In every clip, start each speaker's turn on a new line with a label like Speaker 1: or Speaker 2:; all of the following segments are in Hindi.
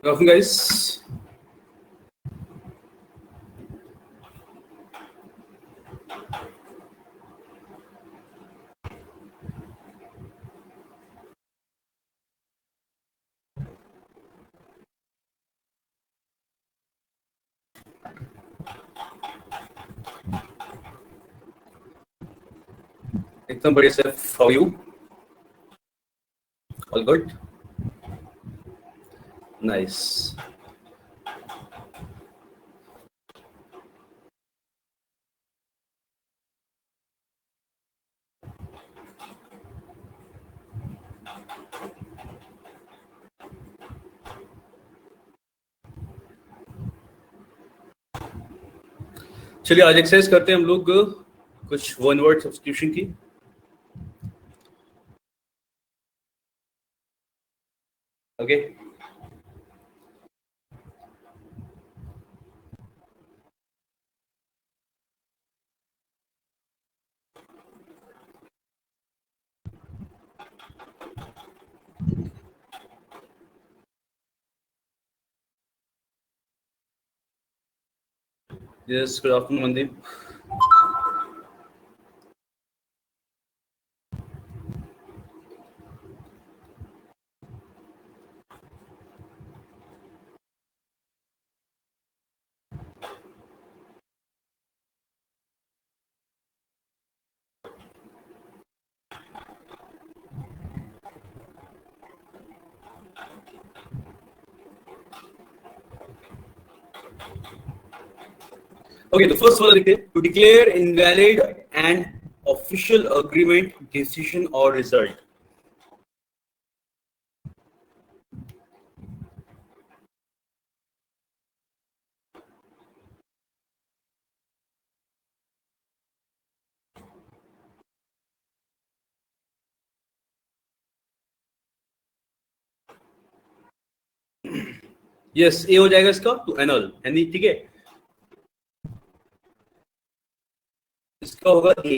Speaker 1: Welcome, guys. एकदम बढ़िया sir. How are you? All good? Nice. चलिए आज एक्सरसाइज करते हैं हम लोग कुछ वन वर्ड सब्स्टिट्यूशन की. Okay. Yes, good afternoon, Mandeep. Okay, the first one is to declare invalid an official agreement, decision or result. Yes, ये हो जाएगा इसका टू एनल, यानी ठीक है. इसका होगा ए.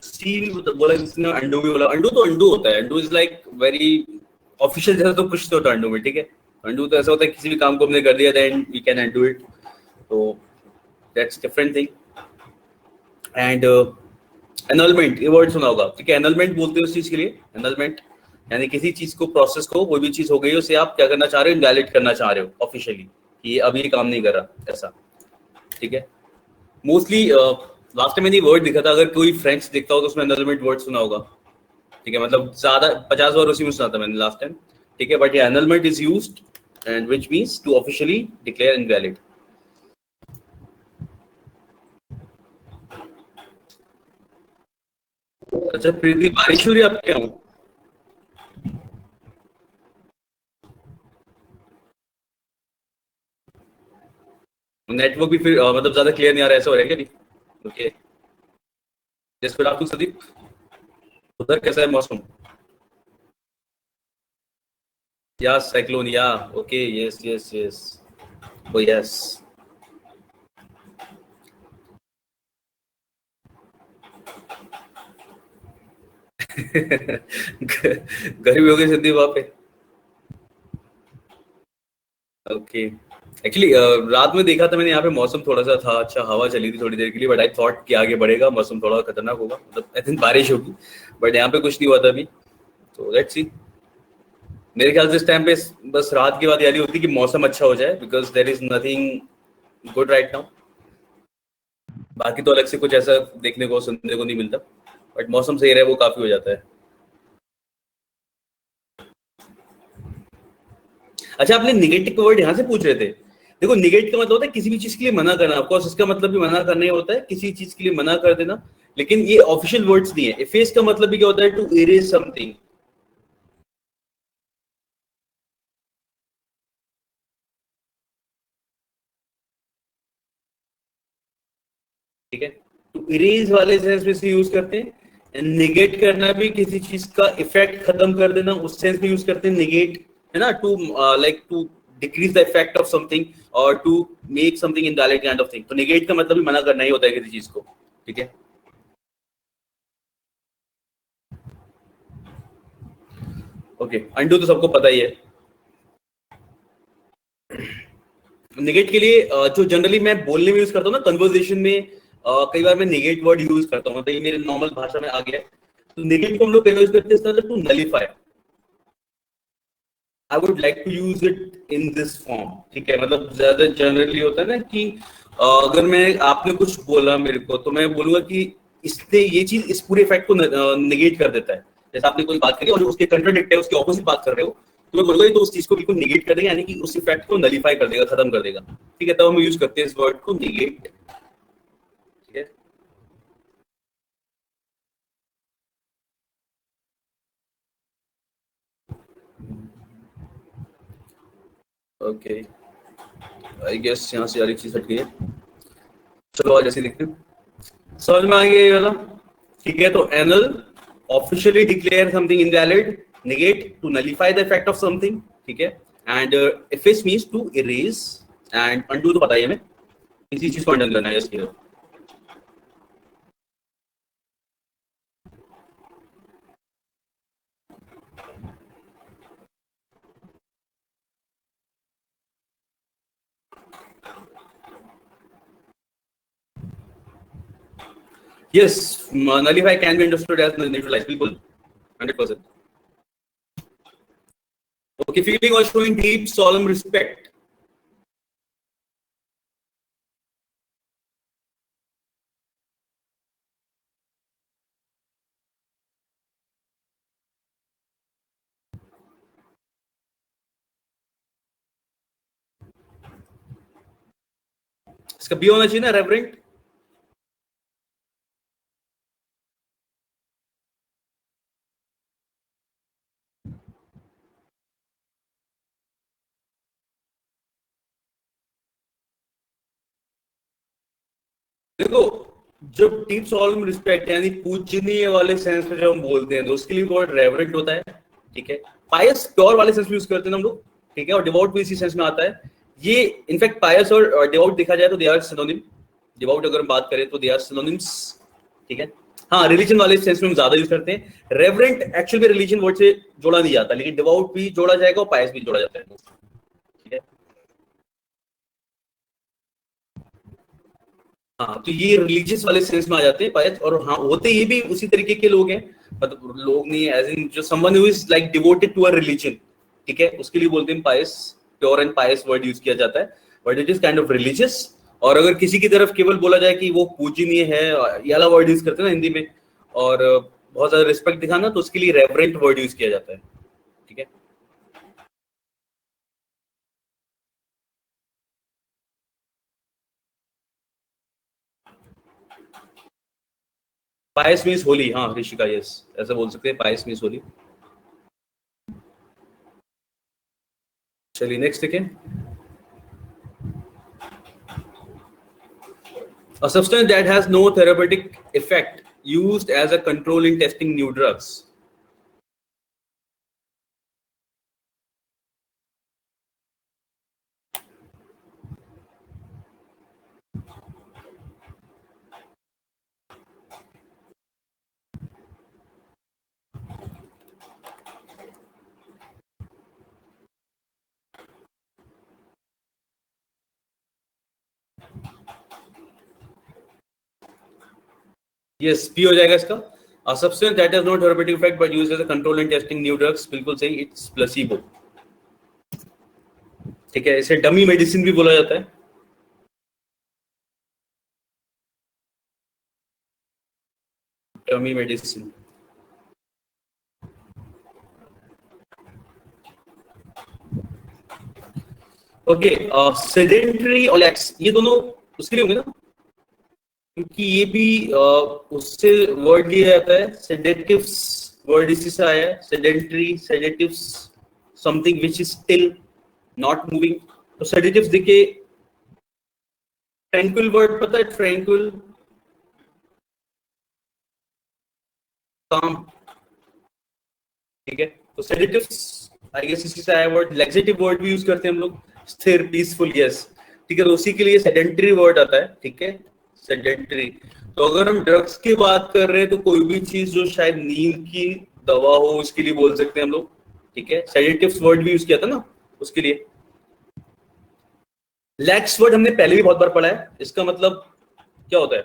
Speaker 1: सील बोला इसने, अंडू भी बोला. अंडू तो अंडू होता है. Undo is like very official जैसा तो कुछ तो होता है अंडू में. ठीक है, अंडू तो ऐसा होता है किसी भी काम को हमने कर दिया then we can undo it. तो that's different thing. And annulment, ये वर्ड सुना होगा. ठीक है, एनलमेंट बोलते हैं उस चीज के लिए. एनलमेंट यानी किसी चीज को, प्रोसेस को, कोई भी चीज हो गई उसे आप क्या करना चाह रहे हो, इनवैलिड करना चाह रहे हो ऑफिशियली कि ये अभी काम नहीं कर रहा ऐसा. ठीक है, मोस्टली लास्ट टाइम मैंने वर्ड दिखा था. अगर कोई फ्रेंच दिखता हो तो उसमें एनलमेंट वर्ड सुना होगा. ठीक है, मतलब ज्यादा 50 बार उसी में सुना था मैंने लास्ट टाइम. ठीक है, बट ये annulment is used and which means to officially declare invalid. अच्छा प्रीति, बारिश हो रही है आपके यहाँ? नेटवर्क भी फिर मतलब ज्यादा क्लियर नहीं आ रहा है, ऐसा हो रहा है क्या? नहीं. Okay. Just good afternoon Sadeep. उधर कैसा है मौसम? या साइक्लोन, या okay. Yes yes yes. Oh yes. गर्मी हो गई संदीप वहां पे? ओके. एक्चुअली रात में देखा था मैंने, यहाँ पे मौसम थोड़ा सा था अच्छा, हवा चली थी थोड़ी देर के लिए, बट आई थॉट कि आगे बढ़ेगा मौसम, थोड़ा खतरनाक होगा, मतलब आई थिंक बारिश होगी. बट यहाँ पे कुछ नहीं हुआ था अभी. तो लेट्स सी. मेरे ख्याल से इस टाइम पे बस रात की बात यारी होती है कि मौसम अच्छा हो जाए, because there is nothing good right now. बाकी तो अलग से कुछ ऐसा देखने को सुनने को नहीं मिलता, बट मौसम सही रहे वो काफी हो जाता है। अच्छा, आपने निगेटिव वर्ड यहाँ से पूछ रहे थे। देखो, निगेट का मतलब होता है किसी भी चीज के लिए मना करना। ऑफकोर्स इसका मतलब भी मना करना ही होता है, किसी चीज के लिए मना कर देना, लेकिन ये ऑफिशियल वर्ड्स नहीं है। इफेस का मतलब भी क्या होता है? To erase something. ठीक है, टू इरेज वाले सेंस में से यूज करते हैं। निगेट करना भी किसी चीज का इफेक्ट खत्म कर देना, उस सेंस में यूज करते हैं निगेट, है ना। To like to decrease the effect of something और to make something invalid kind of thing. तो निगेट का मतलब भी मना करना ही होता है किसी चीज को। ठीक है, ओके। अंडू तो सबको पता ही है। निगेट के लिए जो जनरली मैं बोलने में यूज करता हूँ ना, कन्वर्सेशन में, कई बार मैं निगेट वर्ड यूज करता हूँ, मतलब ये मेरे नॉर्मल भाषा में आ गया है। तो निगेट को हम लोग कई बार यूज करते हैं इसका मतलब to nullify. I would like to use it in this form. ठीक है, मतलब ज्यादा जनरली होता है ना कि अगर मैं, आपने कुछ बोला मेरे को, तो मैं बोलूंगा कि इसने ये चीज इस पूरे इफेक्ट को निगेट कर देता है। जैसे आपने कोई बात करी और उसके कंट्राडिक्ट है, उसके ऑपोजिट बात कर रहे हो, तो मैं बोलूंगा तो उस चीज को बिल्कुल निगेट कर देगा, यानी कि उस इफेक्ट को नलीफाई कर देगा, खत्म कर देगा। ठीक है, तब हम यूज करते हैं इस वर्ड को, निगेट। ठीक है, ओके। आई गेस यहाँ से सारी चीज हट गई है। चलो आज ऐसे देखते हैं, समझ में आ गया ये वाला। ठीक है, तो anal officially declare something invalid, negate to nullify the effect of something। ठीक है, and efface means to erase, and undo तो पता ही है हमें, किसी चीज को अंडर करना है। इसके yes, nullify can be understood as neutralize, बिल्कुल 100%। okay, feeling or showing deep solemn respect। इसका बी होना चाहिए ना, रेवरेंट। देखो, जब डीप सॉल्व रिस्पेक्ट यानी पूजनीय वाले सेंस में जब हम बोलते हैं, तो उसके लिए वर्ड रेवरेंट होता है। ठीक है, पायस प्योर वाले सेंस में यूज करते हैं हम लोग। ठीक है, और डिवोट भी इसी सेंस में आता है। ये इनफैक्ट पायस और डिवोट देखा जाए तो दे आर सिनोनिम। डिवोट अगर हम बात करें तो दे आर सिनोनिम्स। ठीक है, हाँ, रिलीजन वाले सेंस में हम ज्यादा यूज करते हैं। रेवरेंट एक्चुअल में रिलीजन वर्ड से जोड़ा नहीं जाता, लेकिन डिवोट भी जोड़ा जाएगा और पायस भी जोड़ा जाता है। ठीक है, हाँ, तो ये रिलीजियस वाले सेंस में आ जाते हैं पायस। और हाँ, होते ये भी उसी तरीके के लोग हैं, मतलब लोग नहीं, एज इन जो someone who is like devoted to a religion. ठीक है, उसके लिए बोलते हैं pious. Pure and pious word use किया जाता है, but it is kind of religious. और अगर किसी की तरफ केवल बोला जाए कि वो पूजनीय है, ये वाला वर्ड यूज करते हैं ना हिंदी में, और बहुत ज्यादा रिस्पेक्ट दिखाना, तो उसके लिए रेवरेंट वर्ड यूज किया जाता है। ठीक है, पायस मीन्स होली। हाँ ऋषिका, यस, ऐसा बोल सकते हैं, पायस मीन्स होली। चलिए नेक्स्ट देखें। A substance that has no therapeutic effect used as a control in testing new drugs. Yes, P हो जाएगा इसका। A substance that has no therapeutic effect but used as a control in testing new drugs, बिल्कुल सही, it's placebo। ठीक है, इसे डमी मेडिसिन भी बोला जाता है। टर्मी मेडिसिन। ओके, सेडेंटरी और लैक्स ये दोनों उसके लिए होंगे ना, क्योंकि ये भी उससे वर्ड लिया जाता है, सेडेटिव्स वर्ड इसी से आया है, sedentary sedatives, something which is still not moving. तो सेडेटिव्स देखिए, ट्रैंक्विल वर्ड पता है, ट्रैंक्विल काम, ठीक है। तो सेडेटिव्स आई गेस इसी से आया वर्ड। लैक्सेटिव वर्ड भी यूज करते हैं हम लोग, स्थिर, पीसफुल, यस, ठीक है। तो उसी के लिए सेडेंटरी वर्ड आता है, ठीक है, सेडेंटरी। तो अगर हम ड्रग्स की बात कर रहे हैं तो कोई भी चीज जो शायद नींद की दवा हो उसके लिए बोल सकते हैं हम लोग, ठीक है। सेडेटिव्स वर्ड भी यूज किया था ना उसके लिए। लैक्स वर्ड हमने पहले भी बहुत बार पढ़ा है, इसका मतलब क्या होता है,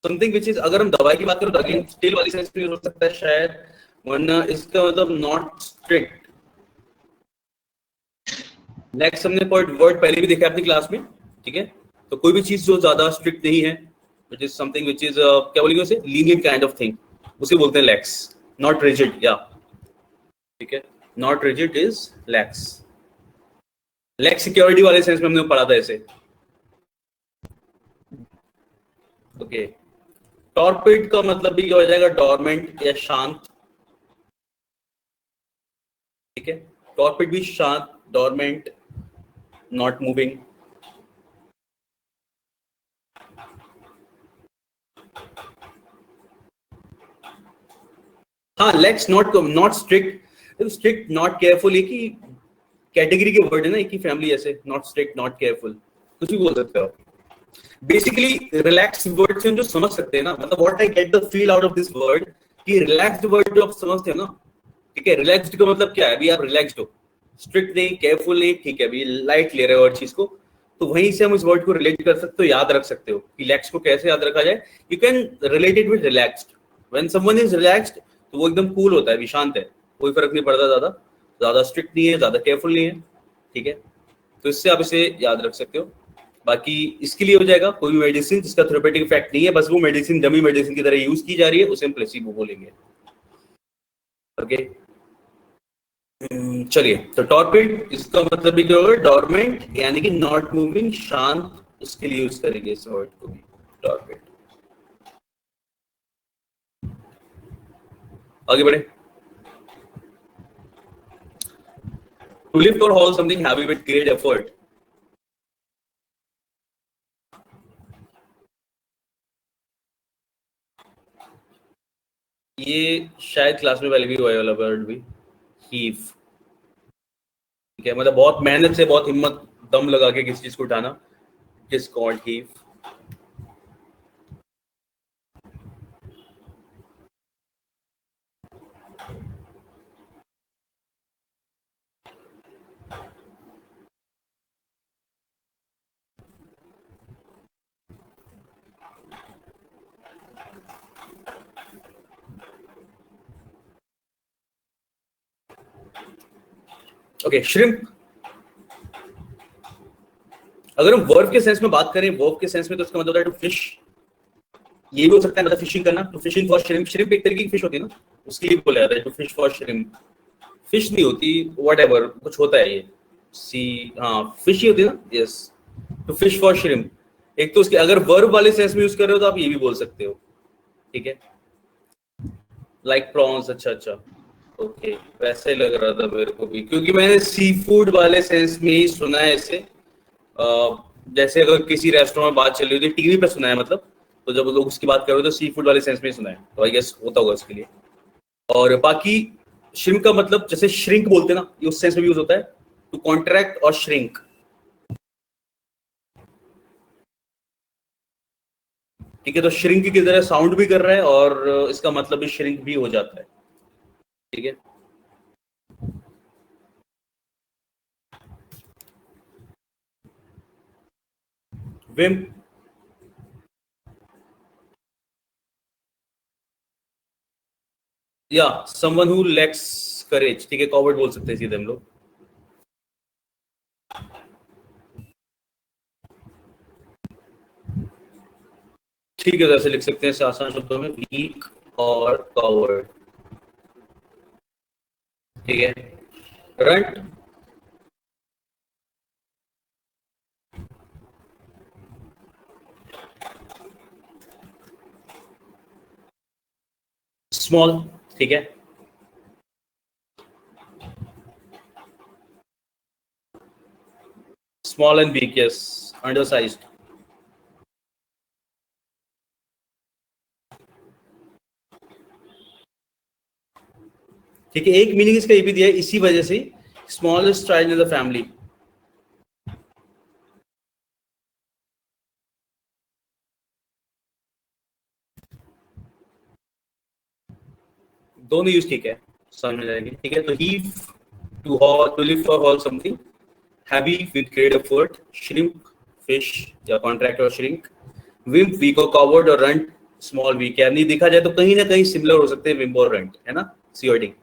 Speaker 1: समथिंग विच इज, अगर हम दवाई की बात करें तो अगेन स्टिल वाली सेंस में हो सकता है शायद, वरना इसका मतलब नॉट स्ट्रिक्ट। नेक्स्ट हमने वर्ड पहले भी देखा अपनी क्लास में, ठीक है। तो कोई भी चीज जो ज्यादा स्ट्रिक्ट नहीं है, which is something which is क्या बोलेंगे उसे, लीनियंट काइंड ऑफ थिंग, उसे बोलते हैं लैक्स, नॉट रिजिड, या ठीक है, not rigid is lakhs. Lakhs security वाले सेंस में हमने पढ़ा था इसे। ओके, टॉर्पिड का मतलब भी क्या हो जाएगा, डोरमेंट या शांत, ठीक है। टॉर्पिड भी शांत, डोरमेंट, नॉट मूविंग। हाँ, let's not strict, strict not careful, एक ही कैटेगरी के वर्ड है ना, एक ही फैमिली, ऐसे नॉट स्ट्रिक्ट नॉट केयरफुल, कुछ भी बोल सकते हो। बेसिकली रिलैक्स वर्ड से हम जो समझ सकते हैं ना, मतलब what I get the feel out of this word, कि रिलैक्स्ड वर्ड जो आप समझते हो ना, ठीक है, रिलैक्स्ड का मतलब क्या है, अभी आप रिलैक्स्ड हो, स्ट्रिक्ट नहीं, केयरफुल नहीं, ठीक है, अभी लाइट ले रहे हो हर चीज को। तो वहीं से हम इस वर्ड को रिलेट कर सकते हो, याद रख सकते हो कि रिलैक्स को कैसे याद रखा जाए। You can relate it with relaxed, when someone is relaxed तो वो एकदम कूल होता है, अभी शांत है, कोई फर्क नहीं पड़ता, ज्यादा ज्यादा स्ट्रिक्ट नहीं है, ज्यादा केयरफुल नहीं है, ठीक है। तो इससे आप इसे याद रख सकते हो। बाकी इसके लिए हो जाएगा, कोई भी मेडिसिन जिसका थेरेपेटिक इफेक्ट नहीं है, बस वो मेडिसिन डमी मेडिसिन की तरह यूज की जा रही है, उसे हम प्लेसिबो बोलेंगे। ओके, चलिए, तो टॉर्पिड इसका मतलब भी जो होगा डोरमेंट, यानी कि नॉट मूविंग, शांत, उसके लिए यूज करेंगे इस वर्ड को भी, टॉर्पिड। आगे बढ़े। टू लिफ्ट और haul something heavy with great effort, ये शायद क्लास में पहले भी हुआ है वाला वर्ड भी, हीव, ठीक है, मतलब बहुत मेहनत से, बहुत हिम्मत, दम लगा के किसी चीज को उठाना, it is called heave. Okay, shrimp, अगर हम वर्ब के सेंस में बात करें, वर्ब के सेंस में, तो इसका मतलब है टू फिश, ये भी हो सकता है मतलब फिशिंग करना, तो फिशिंग फॉर श्रिम्प, श्रिम्प एक तरीके की फिश होती है ना, उसके लिए बोला जाता है to fish for shrimp. Fish नहीं होती, व्हाटएवर कुछ होता है ये, सी, हाँ फिश ही होती है ना, yes, to fish for shrimp. एक तो उसके अगर वर्ब वाले सेंस में यूज कर रहे हो तो आप ये भी बोल सकते हो, ठीक है, लाइक प्रॉन्स, अच्छा अच्छा, ओके, वैसे लग रहा था मेरे को भी, क्योंकि मैंने सी फूड वाले सेंस में ही सुना है इसे। जैसे अगर किसी रेस्टोरेंट में बात चल रही होती है, टीवी पे सुना है मतलब, तो जब लोग उसकी बात कर रहे हो तो सी फूड वाले सेंस में ही सुना है, तो आई गेस होता होगा उसके लिए। और बाकी श्रिंक का मतलब जैसे श्रिंक बोलते हैं ना, ये उस सेंस में भी यूज होता है, टू कॉन्ट्रैक्ट और श्रिंक, ठीक है। तो श्रिंक की तरह साउंड भी कर रहा है और इसका मतलब भी श्रिंक भी हो जाता है, ठीक है। विम, या समवन हु लैक्स करेज, ठीक है, कॉवर्ड बोल सकते हैं सीधे हम लोग। ठीक है, तो ऐसे लिख सकते हैं आसान शब्दों में, वीक और कवर्ड। ठीक है, रंट, स्मॉल। ठीक है, small and weak, yes, undersized. ठीक है, एक मीनिंग इसका ये भी दिया है इसी वजह से, smallest child in the family. दोनों यूज ठीक है, समझ में जाएगी। ठीक है, तो heave, to haul, to lift और haul something, heavy with great effort, shrink, फिश या कॉन्ट्रैक्ट और श्रिंक, विम्प वीक और कवर्ड, और रंट स्मॉल वीक। यानी देखा जाए तो कहीं ना कहीं सिमिलर हो सकते हैं विम्प और रंट, है ना, COD.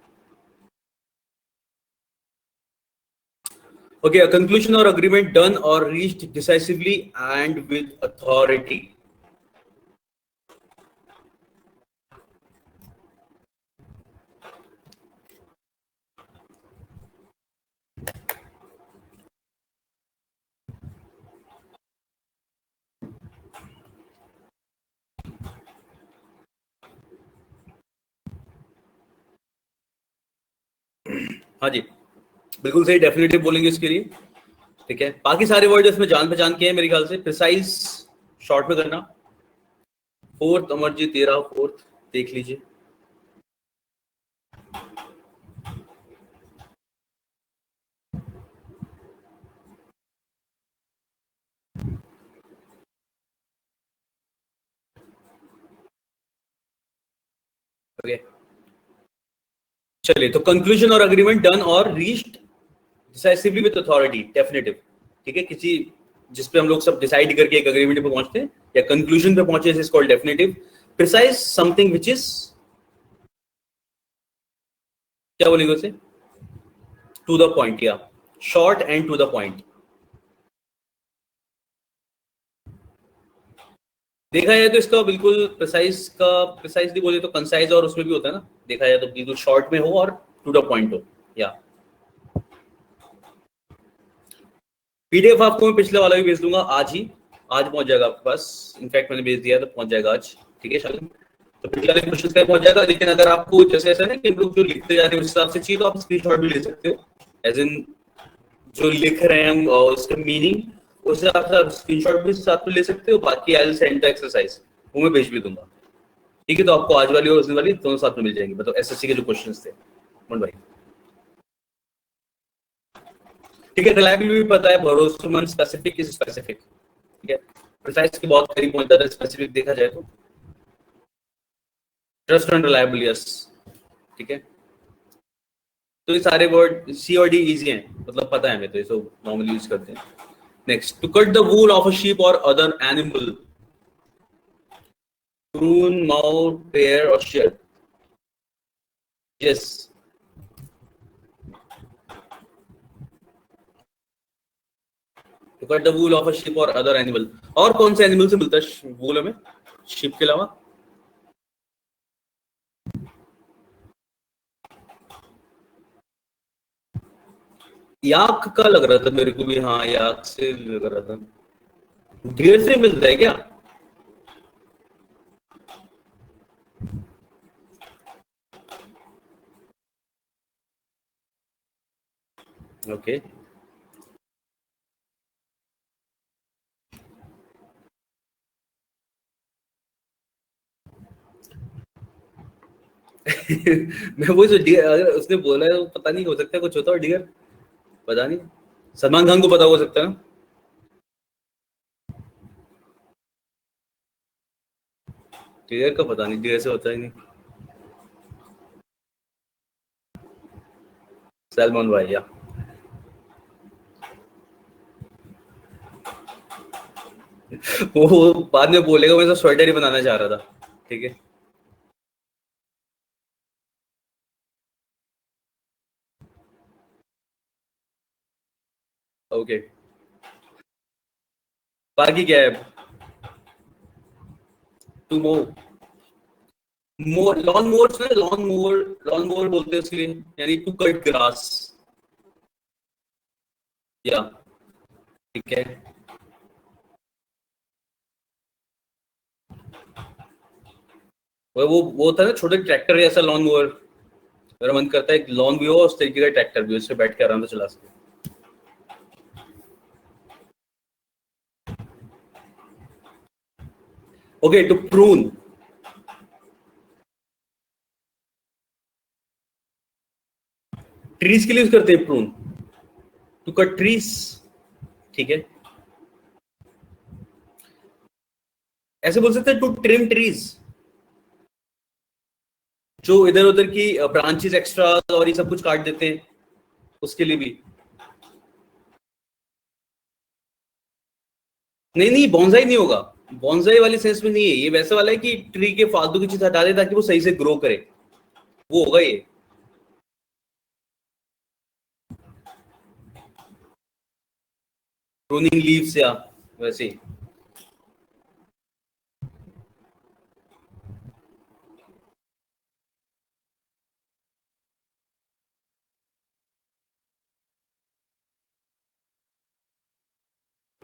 Speaker 1: Okay, a conclusion or agreement done or reached decisively and with authority. हाँ जी, बिल्कुल सही, डेफिनेटिव बोलेंगे इसके लिए। ठीक है, बाकी सारे वर्ड इसमें जान पहचान के हैं मेरे ख्याल से। प्रिसाइज शॉर्ट में करना। फोर्थ, अमरजीत तेरा फोर्थ, देख लीजिए। ओके, चलिए, तो कंक्लूजन और अग्रीमेंट डन और reached decisively with authority, definitive. ठीक है, किसी जिस पे हम लोग सब डिसाइड करके एक अग्रीमेंट पे पहुंचते हैं या कंक्लूजन पे पहुंचे, is called definitive. Precise something which is, क्या बोलेंगे उसे, टू द पॉइंट, या short and to the point. देखा जाए तो इसका बिल्कुल प्रिसाइज का, प्रिसाइजली बोले तो कंसाइज, और उसमें भी होता है ना, देखा जाए तो बिल्कुल शॉर्ट में हो और टू द पॉइंट हो। या पीडीएफ आपको मैं पिछले वाला भी भेज दूंगा आज ही, आज पहुंच जाएगा आपके पास। इनफैक्ट मैंने भेज दिया तो पहुंच जाएगा आज। ठीक है, चलो, तो पिछले वाले क्वेश्चन का पहुंच जाएगा। लेकिन अगर आपको जैसे ऐसा है कि हम लोग जो लिखते जा रहे हैं उस हिसाब से चाहिए, तो आप स्क्रीनशॉट भी ले सकते हो, एज इन जो लिख रहे हैं हम उसका मीनिंग उस हिसाब से आप स्क्रीनशॉट भी साथ में ले सकते हो। बाकी I will send the exercise, वो मैं भेज भी दूंगा। ठीक है, तो आपको आज वाली और उस दिन वाली दोनों साथ में मिल जाएंगी, मतलब एसएससी के जो क्वेश्चंस थे। मन भाई, ठीक है, रिलायबल भी पता है, भरोसेमंद, स्पेसिफिक इज स्पेसिफिक। ठीक है, प्रिसाइज के बहुत करीब पहुंच जाता है, स्पेसिफिक देखा जाए तो। Trust and reliable, yes. ठीक है, तो ये सारे वर्ड सी और डी इजी हैं, मतलब पता है हमें, तो ये सब नॉर्मली यूज करते हैं। Next, to cut the wool of a sheep और other animal, prune, mouth, pare और shear. Yes, to cut the wool of a sheep और अदर एनिमल। और कौन से एनिमल से मिलता है वूल हमें, शीप के अलावा? याक का लग रहा था मेरे को भी, हाँ, याक से लग रहा था। ढेर से मिलता है क्या? ओके। मैं वही सोच, डियर अगर उसने बोला है तो पता नहीं, हो सकता है कुछ होता हो डियर, पता नहीं। सलमान खान को पता हो सकता है ना। डियर का पता नहीं, डियर से होता ही नहीं। सलमान भाई, या वो बाद में बोलेगा मैं तो स्वेटर ही बनाना चाह रहा था। ठीक है, ओके। बाकी क्या है? टू मोर लॉन मोवर्स में लॉन मोवर बोलते हैं उसके लिए, यानी टू कट ग्रास। या ठीक है। वो होता है ना छोटे ट्रैक्टर जैसा लॉन मोवर। मेरा मन करता है एक लॉन भी हो उस तरीके का ट्रैक्टर भी, उससे बैठ के आराम से चला सके। Okay, to prune. ट्रीज के लिए यूज करते हैं प्रून, टू कट ट्रीज। ठीक है, ऐसे बोल सकते हैं टू ट्रिम ट्रीज, जो इधर उधर की ब्रांचेस एक्स्ट्रा और ये सब कुछ काट देते हैं, उसके लिए भी। नहीं नहीं, बॉन्साई नहीं होगा। बॉन्साई वाली सेंस में नहीं है ये, वैसे वाला है कि ट्री के फालतू की चीज हटा दे ताकि वो सही से ग्रो करे, वो होगा ये। प्रूनिंग लीव्स या वैसे ही।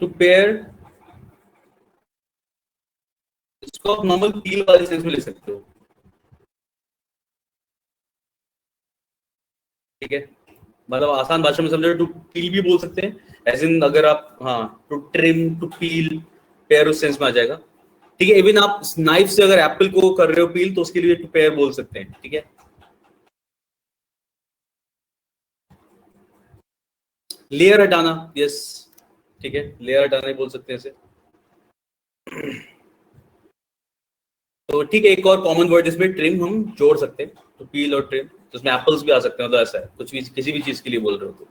Speaker 1: टू पेयर, इसको आप नॉर्मल पील वाले सेंस में ले सकते हो। ठीक है, मतलब आसान भाषा में समझो, टू पील भी बोल सकते हैं, एज इन अगर आप, हाँ, to trim, to peel, pare उस सेंस में आ जाएगा। ठीक है, इवन आप नाइफ से अगर एप्पल को कर रहे हो पील तो उसके लिए टू पेयर बोल सकते हैं। ठीक है, लेयर हटाना, यस। ठीक है, लेयर हटाना ही बोल सकते हैं इसे। तो ठीक है, एक और कॉमन वर्ड जिसमें ट्रिम हम जोड़ सकते हैं, तो पील और ट्रिम, तो उसमें एप्पल्स भी आ सकते हैं, तो ऐसा है कुछ भी किसी भी चीज के लिए बोल रहे हो तो।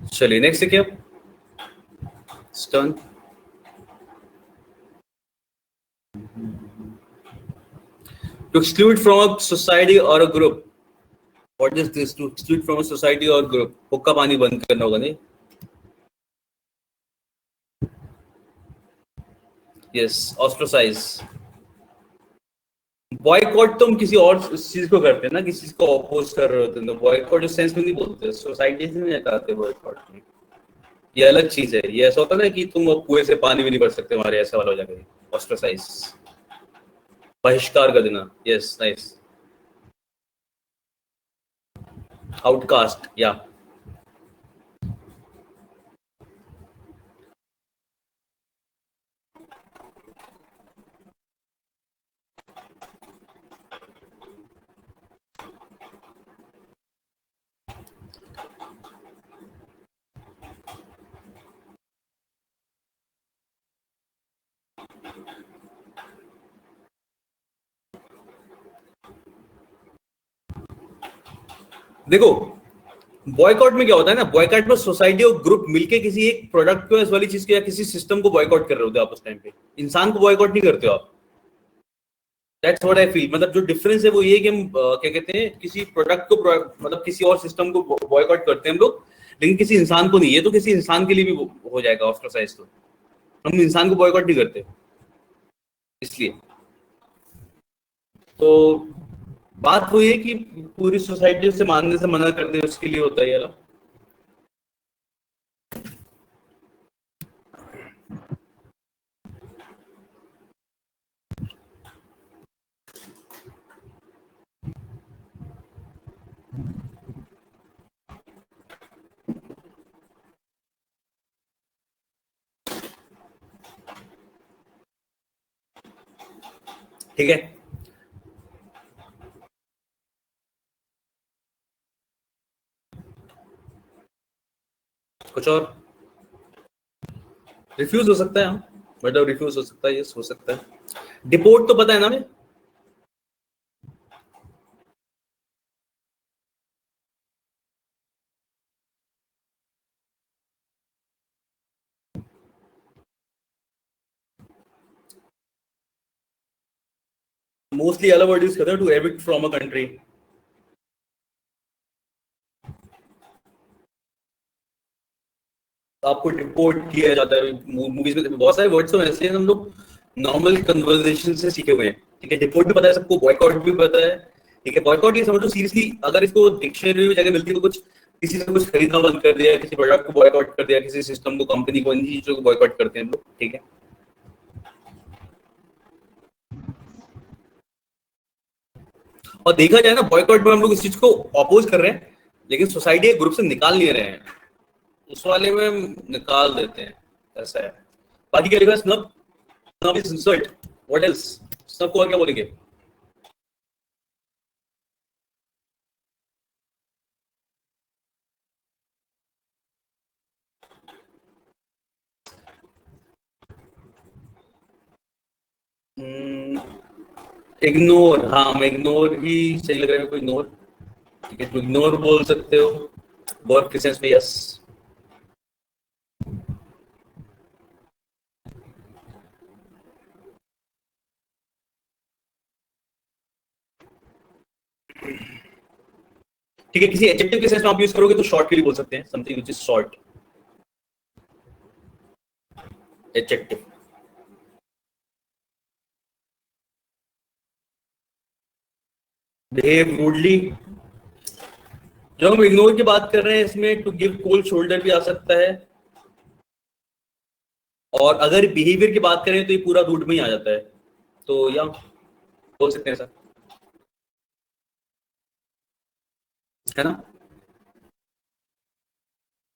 Speaker 1: चलिए नेक्स्ट है क्या, stern. To exclude from a society और a group, what is this, to exclude from a society और ग्रुप, हुक्का पानी बंद करना होगा नहीं। Yes, ostracise. बॉयकॉट तो हम किसी और चीज को करते हैं ना, किसी चीज को अपोज कर रहे होते हैं, तो बॉयकॉट उस सेंस में नहीं बोलते, सोसाइटी से नहीं हटाते बॉयकॉट में। ये अलग चीज है, ये ऐसा होता है ना कि तुम अब कुएं से पानी भी नहीं भर सकते हमारे, ऐसा वाला हो जाएगा ऑस्ट्रोसाइज, बहिष्कार कर देना। Yes, nice. आउटकास्ट या। देखो, बॉयकॉट में क्या होता है ना, बॉयकॉट में सोसाइटी और ग्रुप मिलके किसी एक प्रोडक्ट को, इस वाली चीज को या किसी सिस्टम को बॉयकॉट कर रहे होते हो आप उस टाइम पे, इंसान को बॉयकॉट नहीं करते हो आप। दैट्स व्हाट आई फील, मतलब जो डिफरेंस है वो ये कि हम क्या कहते हैं, किसी प्रोडक्ट को मतलब किसी और सिस्टम को बॉयकॉट करते हैं हम लोग, लेकिन किसी इंसान को नहीं। ये तो किसी इंसान के लिए भी हो जाएगा ऑस्ट्रासाइज, तो हम इंसान को बॉयकॉट नहीं करते इसलिए। तो बात वो ये कि पूरी सोसाइटी से मानने से मना कर दे, उसके लिए होता है ये। ठीक है, कुछ और रिफ्यूज हो सकता है, हाँ, मतलब रिफ्यूज हो सकता है, यस हो सकता है। डिपोर्ट तो पता है ना हमें। मोस्टली अलग वर्ड यूज करते हैं, to evict from a country. आपको डिपोर्ट किया जाता है। मूवीज में बहुत सारे वर्ड्स तो ऐसे हैं हम लोग नॉर्मल कन्वर्सेशन से सीखे हुए हैं, ठीक है। डिपोर्ट भी पता है सबको, बॉयकॉट भी पता है, ठीक है। बॉयकॉट ये समझो सीरियसली, अगर इसको डिक्शनरी में जगह मिलती है तो कुछ किसी से कुछ खरीदना बंद कर दिया, किसी प्रोडक्ट को बॉयकॉट कर दिया, किसी सिस्टम को, कंपनी को, इन चीजों को बॉयकॉट करते हैं हम लोग, ठीक है। और देखा जाए ना, बॉयकॉट में हम लोग इस चीज को अपोज कर रहे हैं, लेकिन सोसाइटी एक ग्रुप से निकाल नहीं रहे हैं, उस वाले में हम निकाल देते हैं, ऐसा है। बाकी क्या लिखा है? Snub, snub is insult, what else? Snub को और क्या बोलेंगे? इग्नोर, हाँ हम इग्नोर ही सही लग रहा है मेरे को, इग्नोर, ठीक है। तो इग्नोर बोल सकते हो, वर्क के सेंस में, यस। ठीक है, किसी एडजेक्टिव के सेंस में आप यूज करोगे तो शॉर्ट के लिए बोल सकते हैं, something which is short, adjective. Behave rudely, जब हम इग्नोर की बात कर रहे हैं इसमें टू गिव कोल्ड शोल्डर भी आ सकता है, और अगर बिहेवियर की बात करें तो ये पूरा रूड में ही आ जाता है, तो या बोल सकते हैं सर, है ना।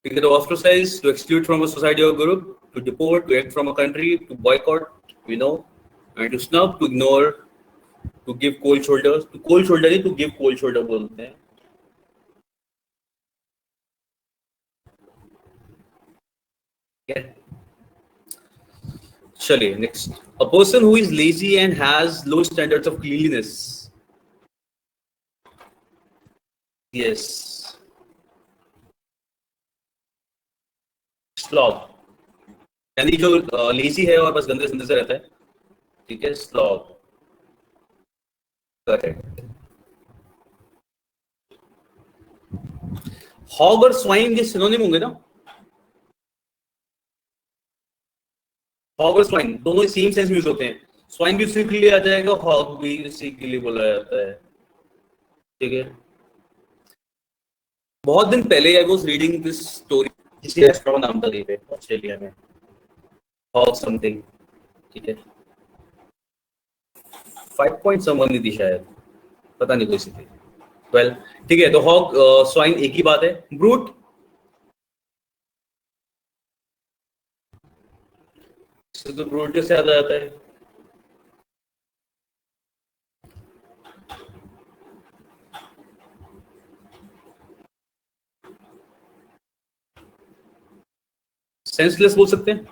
Speaker 1: ठीक है, तो ostracize, to exclude from a society or group, to deport, to act from a country, to boycott, you know, and to snub, to ignore, to give cold shoulders, to cold shoulder नहीं, to give cold shoulder बोलते हैं। ठीक है, चलिए next. A person who is lazy and has low standards of cleanliness. Yes. Slob, यानी जो लेजी है और बस गंदे संदे से रहता है, ठीक है, स्लॉब, करेक्ट। हॉग और स्वाइन ये सिनोनिम होंगे ना? हॉग और स्वाइन दोनों सेम सेंस में यूज होते हैं, स्वाइन भी उसी के लिए आ जाएगा, हॉग भी उसी के लिए बोला जाता है, ठीक है। बहुत दिन पहले I was reading this story, किसी रेस्टोरेंट नाम था कहीं पे ऑस्ट्रेलिया में, हॉग समथिंग, ठीक है। 5 पॉइंट समवन नहीं थी शायद, पता नहीं कोई सी थी। वेल, ठीक है, तो हॉग स्वाइन एक ही बात है। ब्रूट, तो ब्रूट से याद आ जाता है, सेंसलेस बोल सकते हैं।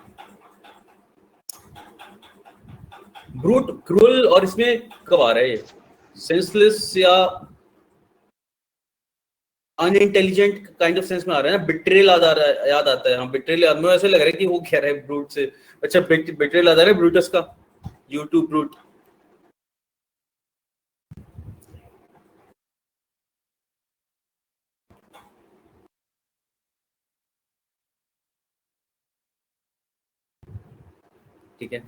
Speaker 1: ब्रूट, क्रूअल, और इसमें कब आ रहा है ये? सेंसलेस या अनइंटेलिजेंट काइंड ऑफ सेंस में आ रहा है ना। बिट्रेल याद आता है, हाँ बिट्रेल याद में, ऐसे लग रहा है कि वो कह रहा है ब्रूट से। अच्छा, बिट्रेल याद आ रहा है ब्रूटस का, यूट्यूब ब्रूट, ठीक है।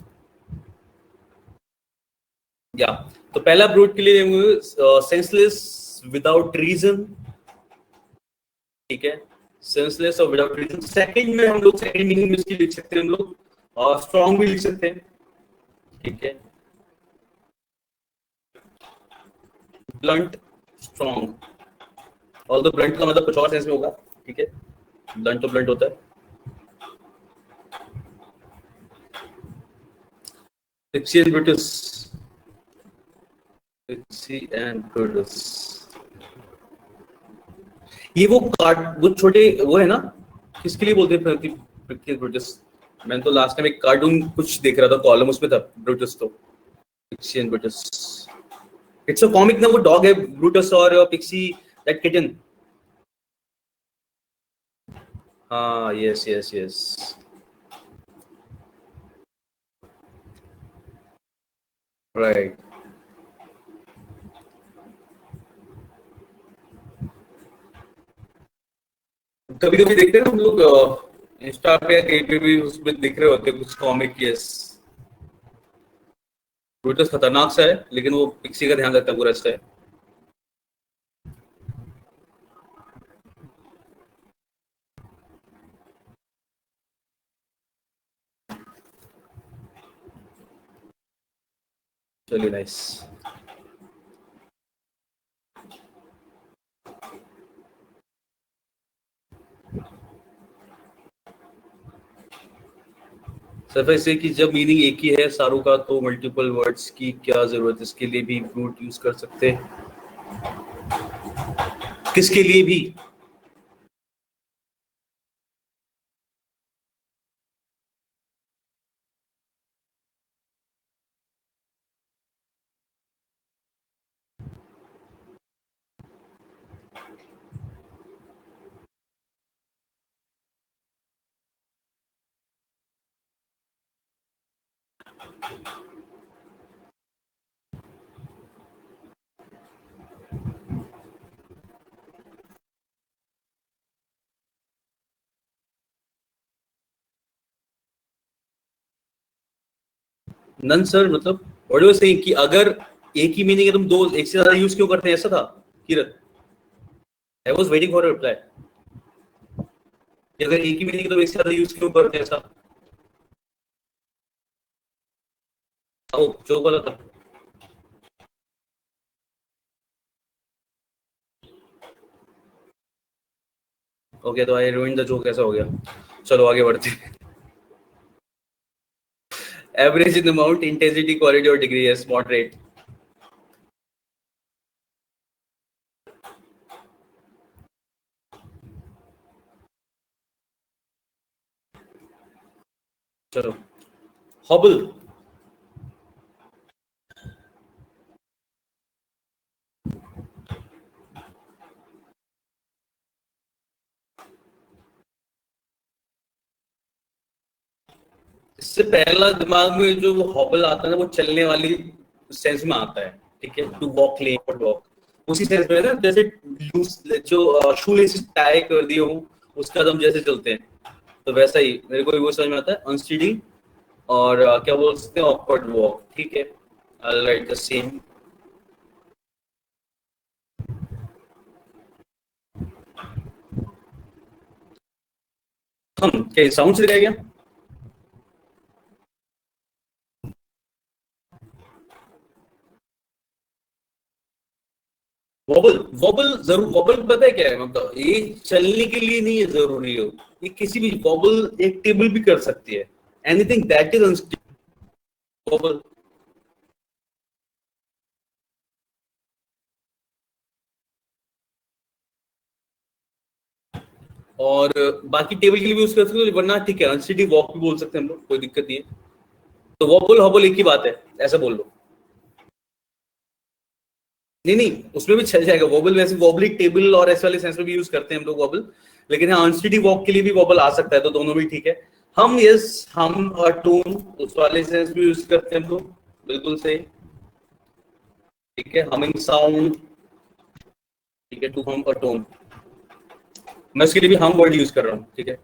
Speaker 1: या तो पहला ब्रूट के लिए सेंसलेस विदाउट रीजन, ठीक है, सेंसलेस और विदाउट रीजन। सेकंड में हम लोग सेकंड मीनिंग में इसकी लिख सकते हैं हम लोग, और स्ट्रॉन्ग भी लिख सकते हैं, ठीक है। ब्लंट, स्ट्रॉन्ग, और तो ब्लंट का मतलब कुछ और सेंस में होगा, ठीक है, ब्लंट तो ब्लंट होता है। Pixie and Brutus, Pixie and Brutus, ये वो छोटे वो है ना, किसके लिए बोलते हैं पिक्सी ब्रूटस? मैंने तो लास्ट टाइम एक कार्टून कुछ देख रहा था, कॉलम उसमें था ब्रूटस, तो Pixie and Brutus, it's a comic ना, वो डॉग है ब्रूटस और पिक्सी, दैट किटन। हाँ, यस यस यस, राइट। कभी कभी देखते हैं ना हम लोग, इंस्टा पे या कहीं पे भी उसमें दिख रहे होते कुछ कॉमिक। यस, वो तो खतरनाक सा है, लेकिन वो किसी का ध्यान रखता है पूरा इससे। चलिए नाइस। सिर्फ ऐसे कि जब मीनिंग एक ही है सारों का, तो मल्टीपल वर्ड्स की क्या जरूरत है? इसके लिए भी रूट यूज कर सकते हैं। किसके लिए भी? नन सर, मतलब व्हाट यू सेइंग कि अगर एक ही मीनिंग है तुम दो एक से ज्यादा यूज क्यों करते हैं, ऐसा था Kiran? I was waiting for a reply कि अगर एक ही मीनिंग है तो एक से ज्यादा यूज क्यों करते हैं, ऐसा। ओ, जो बोला था। ओके, तो आई रूइंड द जोक, ऐसा हो गया। चलो आगे बढ़ते हैं। Average in amount, intensity, quality और डिग्री। Yes, moderate. चलो, हॉबल। इससे पहला दिमाग में जो हॉबल आता है ना, वो चलने वाली सेंस में आता है। ठीक है, टू वॉक, लेन वॉक, उसी सेंस में ना, जैसे जो शू लेसिस टाई कर दिए हो, उसका दम जैसे चलते हैं, तो वैसा ही मेरे को भी वो समझ में आता है। अनस्टीडी और क्या बोल सकते हैं, ऑकवर्ड वॉक। ठीक है, आई राइट द सेम। हम क्या साउंड से रह गया? वॉबल, वॉबल जरूर, वॉबल पता है क्या है? मतलब ये चलने के लिए नहीं है जरूरी हो, ये किसी भी वॉबल एक टेबल भी कर सकती है। Anything that is unstable. और बाकी टेबल के लिए भी यूज कर सकते हो, वरना ठीक है अनस्टेडी वॉक भी बोल सकते हैं हम लोग, कोई दिक्कत नहीं है। तो वॉबल हॉबल एक ही बात है, ऐसा बोल लो। नहीं नहीं, उसमें भी चल जाएगा वॉबल। वैसे वॉबली टेबल और ऐसे वाले सेंस में भी यूज करते हैं हम लोग वॉबल, लेकिन हाँ अनस्टेडी वॉक के लिए भी वॉबल आ सकता है, तो दोनों भी ठीक है। हम, यस, हम और टोन, उस वाले सेंस भी यूज करते हैं हम लोग। बिल्कुल सही। ठीक है, हमिंग साउंड। ठीक है, टू हम और टोन। मैं उसके लिए भी हम वर्ड यूज कर रहा हूँ। ठीक है,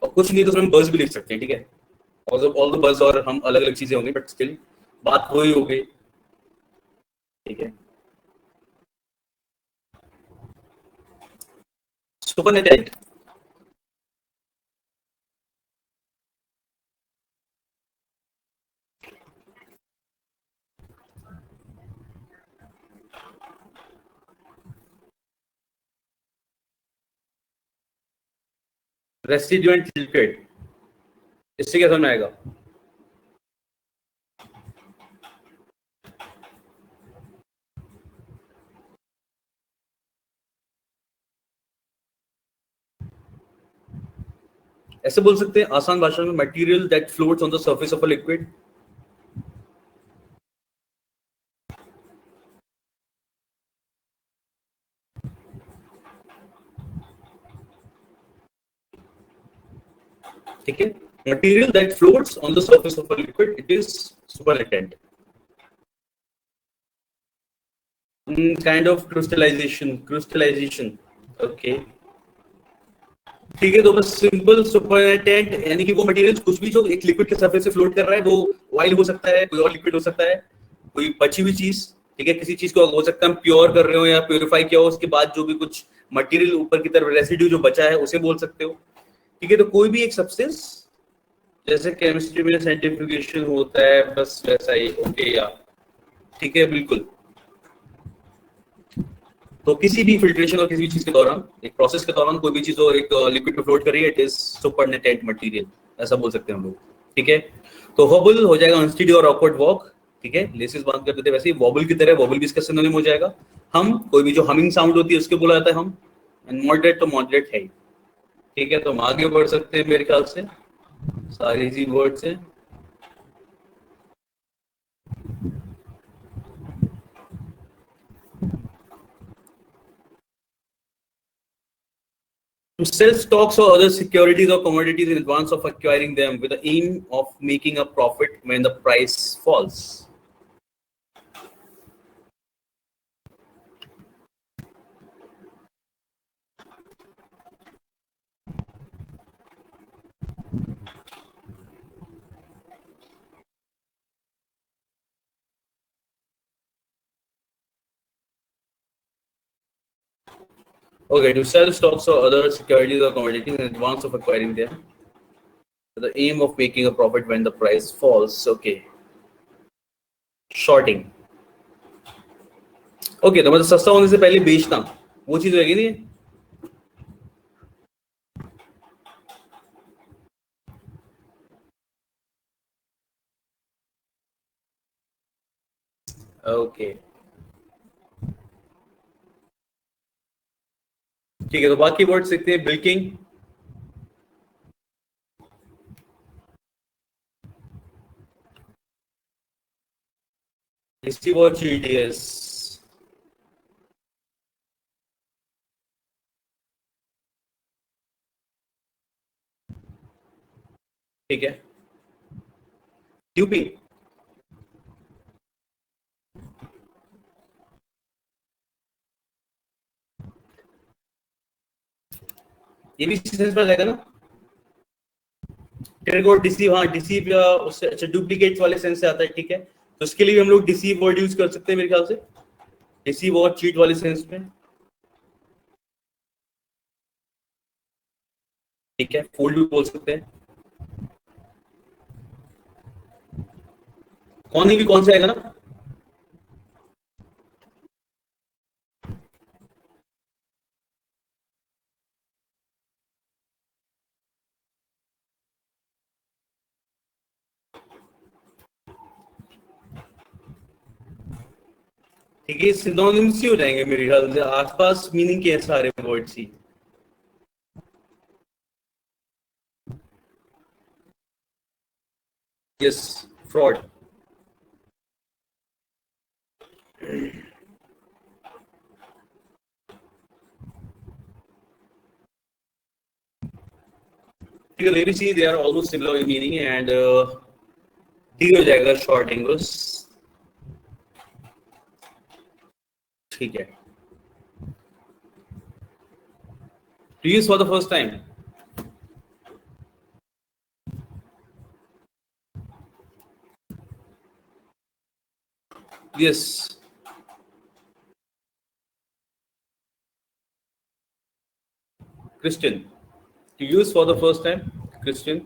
Speaker 1: और कुछ नहीं तो उसमें बस भी लिख सकते हैं। ठीक है, ऑल द बस, और हम अलग अलग चीजें होंगी, बट स्टिल बात वही हो गई। ठीक है, सुपरनेटेंट। रेसिडुएंट लिक्विड। इससे क्या समझ में आएगा? ऐसे बोल सकते हैं आसान भाषा में, material that floats on the surface of a liquid. ठीक है, material that floats on the surface of a liquid, it is supernatant. Kind of crystallization. Okay, ठीक है। तो बस सिंपल सुपरनेटेंट यानी कि वो मटेरियल कुछ भी जो एक लिक्विड के सरफेस से फ्लोट कर रहा है, वो ऑयल हो सकता है, कोई और लिक्विड हो सकता है, कोई बची हुई चीज, ठीक है। किसी चीज को हो सकता है हम प्योर कर रहे हो या प्योरीफाई किया हो, उसके बाद जो भी कुछ मटेरियल ऊपर की तरफ रेसिड्यू जो बचा है उसे बोल सकते हो, ठीक है। तो कोई भी एक सब्सटेंस, जैसे केमिस्ट्री में साइंटिफिकेशन होता है, बस वैसा ही। ओके या ठीक है, बिल्कुल। तो किसी भी फिल्ट्रेशन और किसी भी चीज के दौरान, एक प्रोसेस के दौरान कोई भी चीज हो एक लिक्विड में फ्लोट कर रही है, इट इज सुपरनेटेंट मटेरियल, ऐसा बोल सकते हैं हम लोग, ठीक है। तो वॉबल हो जाएगा अनस्टेडी और ऑकवर्ड वॉक, ठीक है। लेसेस बांध कर देते वैसे ही वॉबल की तरह, वॉबल भी इसका सिनोनिम हो जाएगा। हम कोई भी जो हमिंग साउंड होती है उसके बोला जाता है हम। एंड मॉडरेट तो मॉडरेट है ही, ठीक है। तो हम आगे बढ़ सकते हैं मेरे ख्याल से, सारी इजी वर्ड्स हैं। To sell stocks or other securities or commodities in advance of acquiring them with the aim of making a profit when the price falls. Okay, to sell stocks or other securities or commodities in advance of acquiring them with the aim of making a profit when the price falls. Okay. Shorting. Okay, तो मतलब सस्ता होने से पहले बेचना, वो चीज रहेगी नहीं। ओके, ठीक है। तो बाकी वर्ड सीखते हैं। बिल्किंग, हिस्ट्री वॉच, GDS, ठीक है। यूपी, ये भी सेंस में जाएगा ना। ट्रिगर, डिसीव, हाँ डिसीव या उससे अच्छा डुप्लीकेट वाले सेंस से आता है, ठीक है। तो उसके लिए हम लोग डिसीव वर्ड यूज कर सकते हैं मेरे ख्याल से, डिसीव और चीट वाले सेंस में, ठीक है। फोल्ड भी बोल सकते हैं। कौन ही भी कौन सा आएगा ना। ठीक है, सिनोनिम्स ही हो जाएंगे मेरे ख्याल से, आसपास मीनिंग के सारे वर्ड्स ही। Yes, fraud. ठीक है, let see, they are almost similar in meaning and डी हो जाएगा शॉर्ट एंगल्स, ठीक है। To use for the first time, yes. Christian, to use for the first time, Christian.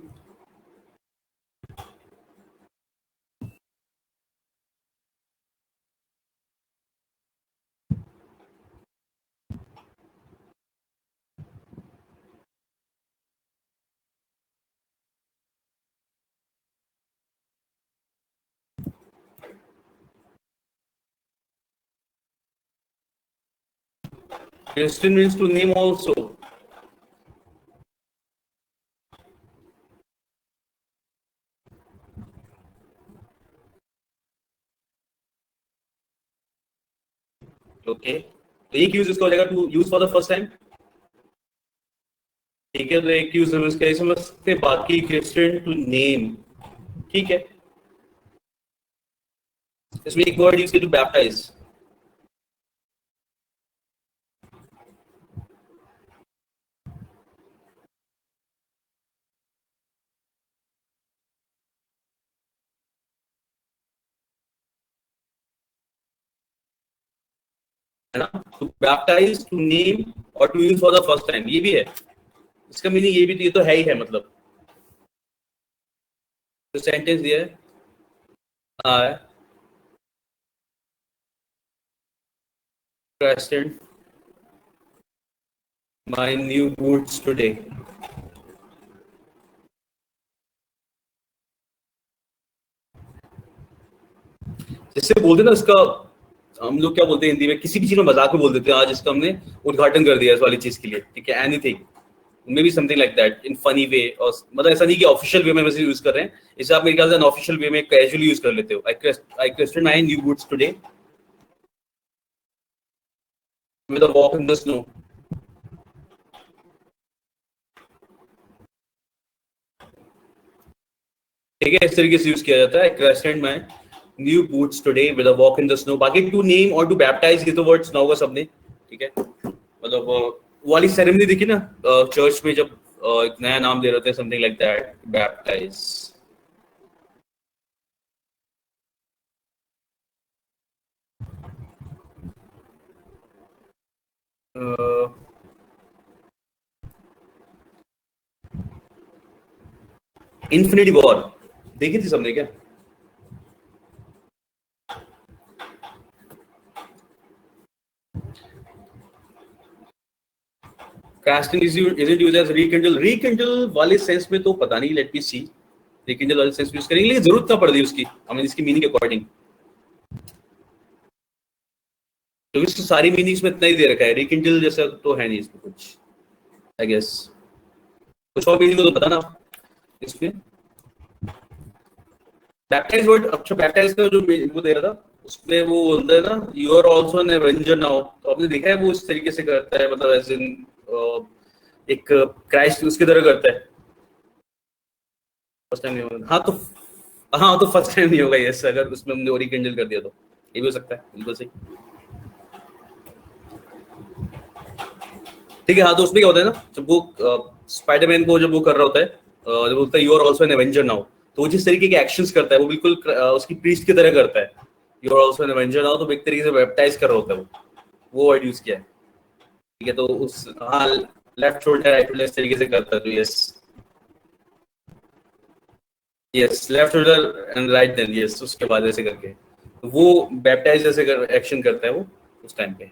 Speaker 1: Christian means to name also. Okay. तो एक यूज इसका हो जाएगा to use for the first time, ठीक है। तो एक यूज हम इसका समझ सकते हैं, बाकी क्रिस्टियन टू नेम, ठीक है। इसमें एक वर्ड यूज किया टू बैप्टाइज, है ना, टू बैप्टाइज, टू नेम और to use for the first time, ये भी है इसका मीनिंग, ये भी तो, ये तो है ही है मतलब। तो सेंटेंस दिया है, आई fastened my new boots today। जिससे बोलते ना इसका, हम लोग क्या बोलते हैं हिंदी में, किसी भी चीज में मजाक में बोल देते हैं, आज इसका हमने उद्घाटन कर दिया इस वाली चीज के लिए, ठीक है, anything may be something like that in funny way, और मतलब ऐसा नहीं कि ऑफिशियल वे में वैसे यूज कर रहे हैं, इसे आप मेरे ख्याल से अनऑफिशियल वे में कैजुअली यूज कर लेते हो। I question my new boots today with a walk in the snow. ठीक है, इस तरीके से यूज किया जाता है, I question my new boots today with a walk in the snow. बाकी टू नेम और टू बैप्टाइज, ये तो वर्ड सुना होगा सबने, ठीक है, मतलब वो वाली सेरेमनी देखी ना चर्च में, जब एक नया नाम दे रहे थे, something like that, baptize. Infinity War देखी थी सबने क्या? Casting is used as rekindle, rekindle वाले सेंस में तो पता नहीं, लेट मी सी, रीकिंडल वाले सेंस में यूज करेंगे, लेकिन जरूरत ना पड़ रही उसकी, आई मीन इसकी मीनिंग के अकॉर्डिंग, क्योंकि इसकी सारी मीनिंग्स में इतना ही दे रखा है, रीकिंडल जैसा तो है नहीं इसमें कुछ, आई गेस। कुछ और मीनिंग तो पता ना इसमें। बैप्टाइज वर्ड, अच्छा बैप्टाइज का जो वो दे रहा था उसमें वो होता है ना, you are also an Avenger now, तो आपने देखा है वो इस तरीके से करता है, मतलब एज इन एक क्राइस्ट उसकी तरह करता है। फर्स्ट टाइम नहीं होगा, हाँ तो, हाँ तो फर्स्ट टाइम नहीं होगा यस, अगर उसमें हमने ओरिकेंडल कर दिया तो ये भी हो सकता है, बिल्कुल सही। ठीक है, हाँ तो उसमें क्या होता है ना, जब वो स्पाइडरमैन को जब वो कर रहा होता है, जब बोलता है you are also an Avenger now, तो वो जिस तरीके के एक्शंस करता है वो बिल्कुल उसकी प्रीस्ट की तरह करता है, you are also an Avenger now, तो एक तरीके से बैप्टाइज कर रहा होता है वो वर्ड यूज किया है, ठीक है, तो उस, हाँ, लेफ्ट शोल्डर राइट शोल्डर इस तरीके से करता है, तो yes, yes left shoulder and right then, yes उसके बाद ऐसे करके, तो वो बैप्टाइज जैसे एक्शन करता है वो उस टाइम पे,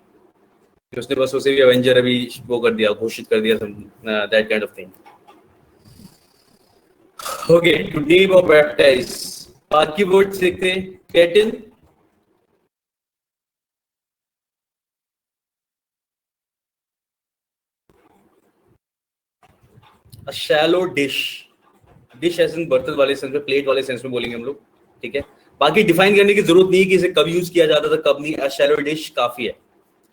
Speaker 1: उसने बस उसे भी एवेंजर अभी वो कर दिया, घोषित कर दिया, that kind of thing. Okay, to name और बैप्टाइज, बाकी वर्ड्स देखते हैं। कैटन, a shallow dish, dish as in बर्तन वाले सेंस में, प्लेट वाले सेंस में बोलेंगे हम लोग, ठीक है, बाकी डिफाइन करने की जरूरत नहीं है कि इसे कब यूज किया जाता था कब नहीं, अ शैलो डिश काफी है,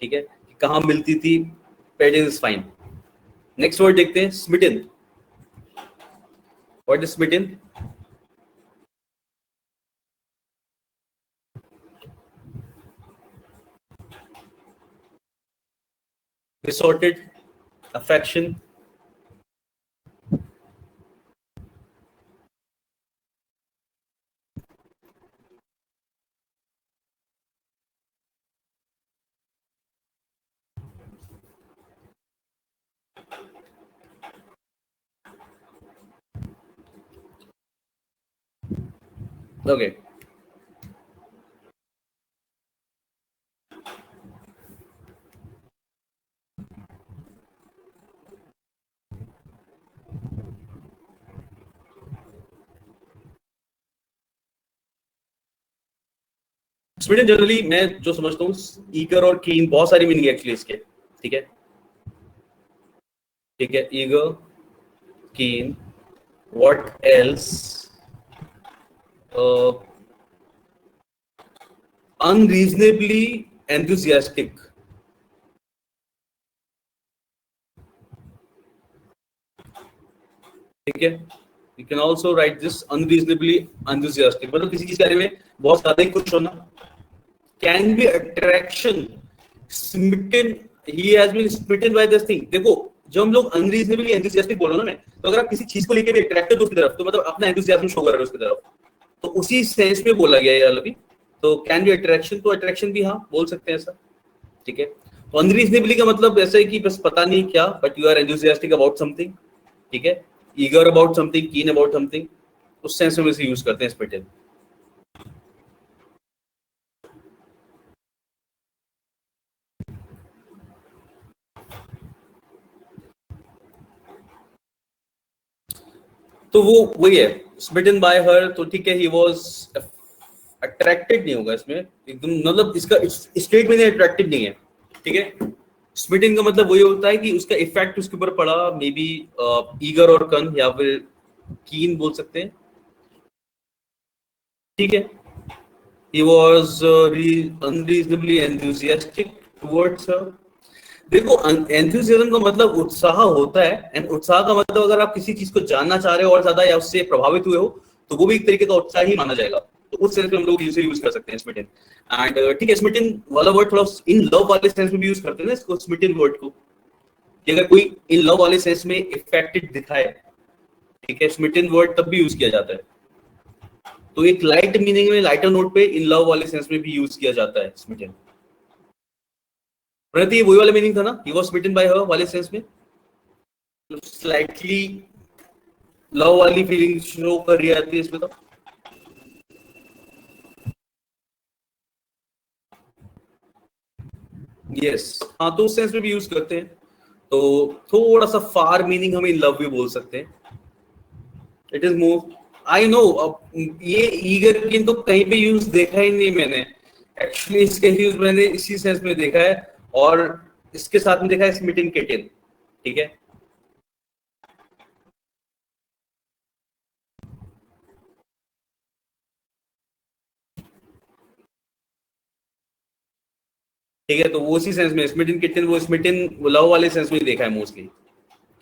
Speaker 1: ठीक है, कहाँ मिलती थी, petting is fine. Next word देखते हैं, smitten. What is smitten? Resorted, affection, okay। स्वीडन जनरली मैं जो समझता हूँ, ईगर और कीन, बहुत सारी मीनिंग एक्चुअली इसके, ठीक है, ठीक है, ईगर, कीन, व्हाट एल्स, अनरीजनेबली एंथुसियास्टिक, ठीक है, you can also right this, unreasonably enthusiastic, मतलब किसी चीज के बारे में बहुत ज्यादा ही खुश होना। Can be attraction, smitten, he has been smitten by this thing. देखो, जब हम लोग अनरीजनेबली एंथुसियास्टिक बोलो ना, मैं तो अगर आप किसी चीज को लेकर भी अट्रैक्टेड हो उसकी तरफ, तो मतलब अपना एंथुसियाज्म शो कर रहे हो उसकी तरफ, तो उसी सेंस में बोला गया है अभी, तो कैन बी अट्रैक्शन, तो अट्रैक्शन भी हाँ बोल सकते हैं ऐसा, ठीक है। तो अनरीजनेबली का मतलब ऐसा है कि बस पता नहीं क्या, but you are enthusiastic about something, ठीक है, eager about something, keen about something, उस सेंस में इसे यूज करते हैं स्मिटन। तो वो वही है, स्मिटन बाय हर, तो ठीक है, ही वाज अट्रैक्टेड नहीं होगा इसमें एकदम, मतलब इसका स्टेट में अट्रैक्टेड नहीं है, ठीक है। स्मिटन का मतलब वही होता है कि उसका इफेक्ट उसके ऊपर पड़ा, मे बी ईगर और कन, या फिर कीन बोल सकते हैं, ठीक है। He was unreasonably enthusiastic towards हर। देखो, एंथुसियाज्म का मतलब उत्साह होता है, एंड उत्साह का मतलब अगर आप किसी चीज को जानना चाह रहे हो और ज्यादा, या उससे प्रभावित हुए हो, तो वो भी एक तरीके का उत्साह ही माना जाएगा। तो उस सेंस में हम लोग यूज यूज कर सकते हैं स्मिटन। एंड ठीक है, स्मिटन वाला वर्ड थोड़ा इन लव वाले सेंस में भी यूज करते हैं ना इसको, स्मिटन वर्ड को, कि अगर कोई इन लव वाले सेंस में इफेक्टेड दिखाए, ठीक है, स्मिटन वर्ड तब भी यूज किया जाता है। तो एक लाइट मीनिंग में, लाइटर नोट पे, इन लव वाले सेंस में भी यूज किया जाता है स्मिटन। प्रति वही वाला मीनिंग था ना, he was smitten by her वाले सेंस में, स्लाइटली लव वाली फीलिंग शो कर रही आती है इसमें तो। यस, हाँ, तो उस सेंस में भी यूज करते हैं। तो थोड़ा सा फार मीनिंग हम इन लव भी बोल सकते हैं। It is more, I know, अब ये ईगर किन तो कहीं पे यूज देखा ही नहीं मैंने, एक्चुअली इसके यूज मैंने इसी सेंस में देखा है, और इसके साथ में देखा है स्मिटन किटन, ठीक है। ठीक है, तो वो उसी सेंस में स्मिटन किटन, वो स्मिटन लव वाले सेंस में देखा है मोस्टली,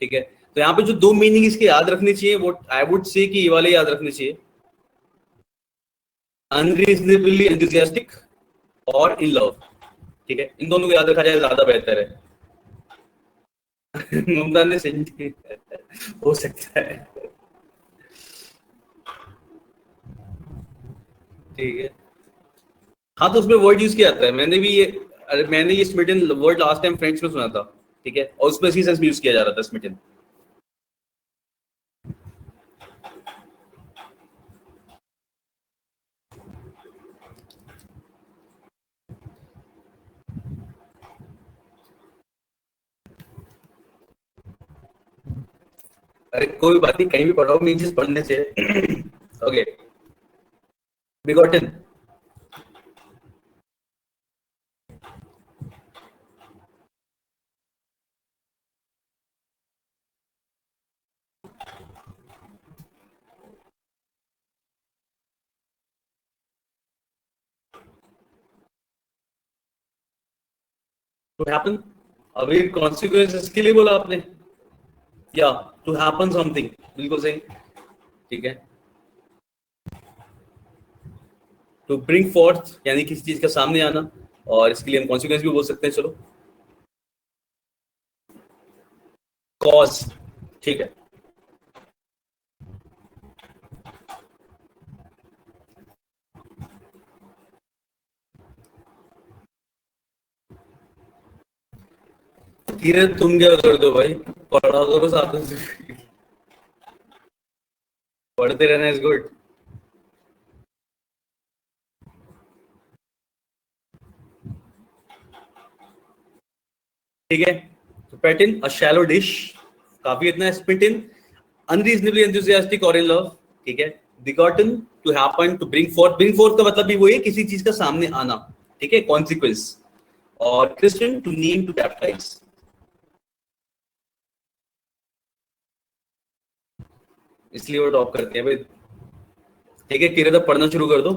Speaker 1: ठीक है। तो यहाँ पे जो दो मीनिंग इसके याद रखनी चाहिए, वो आई वुड से कि ये वाले याद रखने चाहिए, अनरीजनेबली एंथुसियास्टिक और इन लव, ठीक है, इन दोनों को याद रखा जाए ज्यादा बेहतर है। मुमताज ने सही हो सकता है, ठीक है। हाँ, तो उसमें वर्ड यूज किया जाता है, मैंने भी ये, अरे मैंने ये smitten word last time French में सुना था, ठीक है, और उसमें इसी सेंस में यूज किया जा रहा था स्मिटन। अरे कोई बात नहीं, कहीं भी पढ़ाओ, मेन चीज पढ़ने से। Okay, begotten. टू हैपन, अभी कॉन्सिक्वेंस के लिए बोला आपने, या टू हैपन समथिंग, बिल्कुल सही, ठीक है। टू ब्रिंग फोर्थ यानी किसी चीज का सामने आना, और इसके लिए हम कॉन्सिक्वेंस भी बोल सकते हैं, चलो, कॉज, ठीक है। धीरे तुम क्या कर दो भाई, पढ़ा करो साथ में, पढ़ते रहना इज गुड, ठीक है। तो पैटिन अ शैलो डिश, काफी इतना स्पिटिन, अनरीजनेबली एंथुसियास्टिक और इन लव, ठीक है। Begotten, to happen, to bring forth, bring forth का मतलब भी वही है, किसी चीज का सामने आना, ठीक है, कॉन्सिक्वेंस। और christen, to name, to baptise, इसलिए वो टॉप करते हैं भाई, ठीक है। किरे तब पढ़ना शुरू कर दो।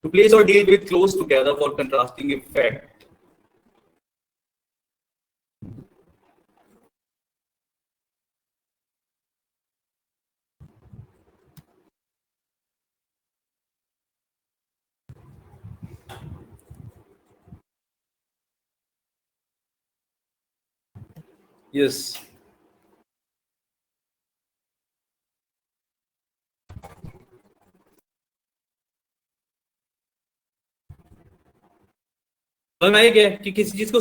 Speaker 1: To place or deal with close together for contrasting effect. Yes. और मैं ये क्या कि किसी चीज को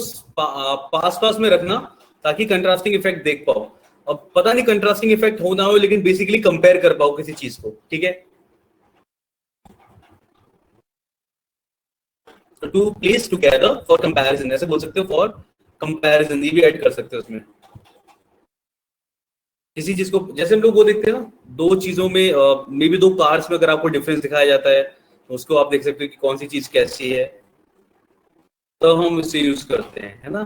Speaker 1: पास पास में रखना ताकि कंट्रास्टिंग इफेक्ट देख पाओ। अब पता नहीं कंट्रास्टिंग इफेक्ट हो ना हो, लेकिन बेसिकली कंपेयर कर पाओ किसी चीज को, ठीक है। To place together for comparison, ऐसे बोल सकते हो, फॉर कंपैरिजन ये भी ऐड कर सकते हो उसमें। किसी चीज को जैसे हम लोग वो देखते हैं ना, दो चीजों में मे बी दो कार्स में अगर आपको डिफरेंस दिखाया जाता है तो उसको आप देख सकते हो कि कौन सी चीज कैसी है, तो हम इसे यूज करते हैं, है ना,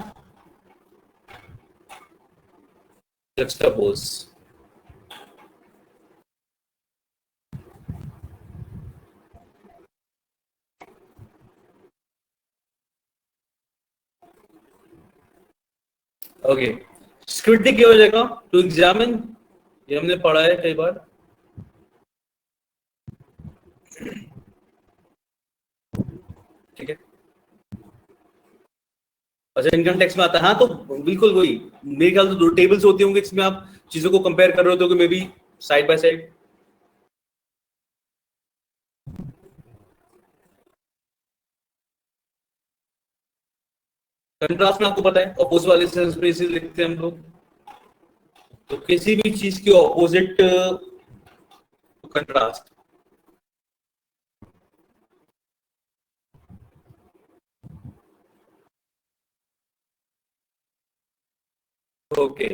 Speaker 1: juxtapose। ओके, स्क्रूटनी क्या हो जाएगा? टू एग्जामिन, ये हमने पढ़ा है कई बार, ठीक है। अच्छा, इनकम टैक्स में आता है, हाँ, तो बिल्कुल वही, मेरे ख्याल से दो टेबल्स होती होंगे जिसमें आप चीजों को कंपेयर कर रहे हो, तो may be side by side. Contrast में आपको पता है अपोजिट वाले सेंस में इसे लिखते हैं हम लोग, तो किसी भी चीज के opposite contrast. Okay,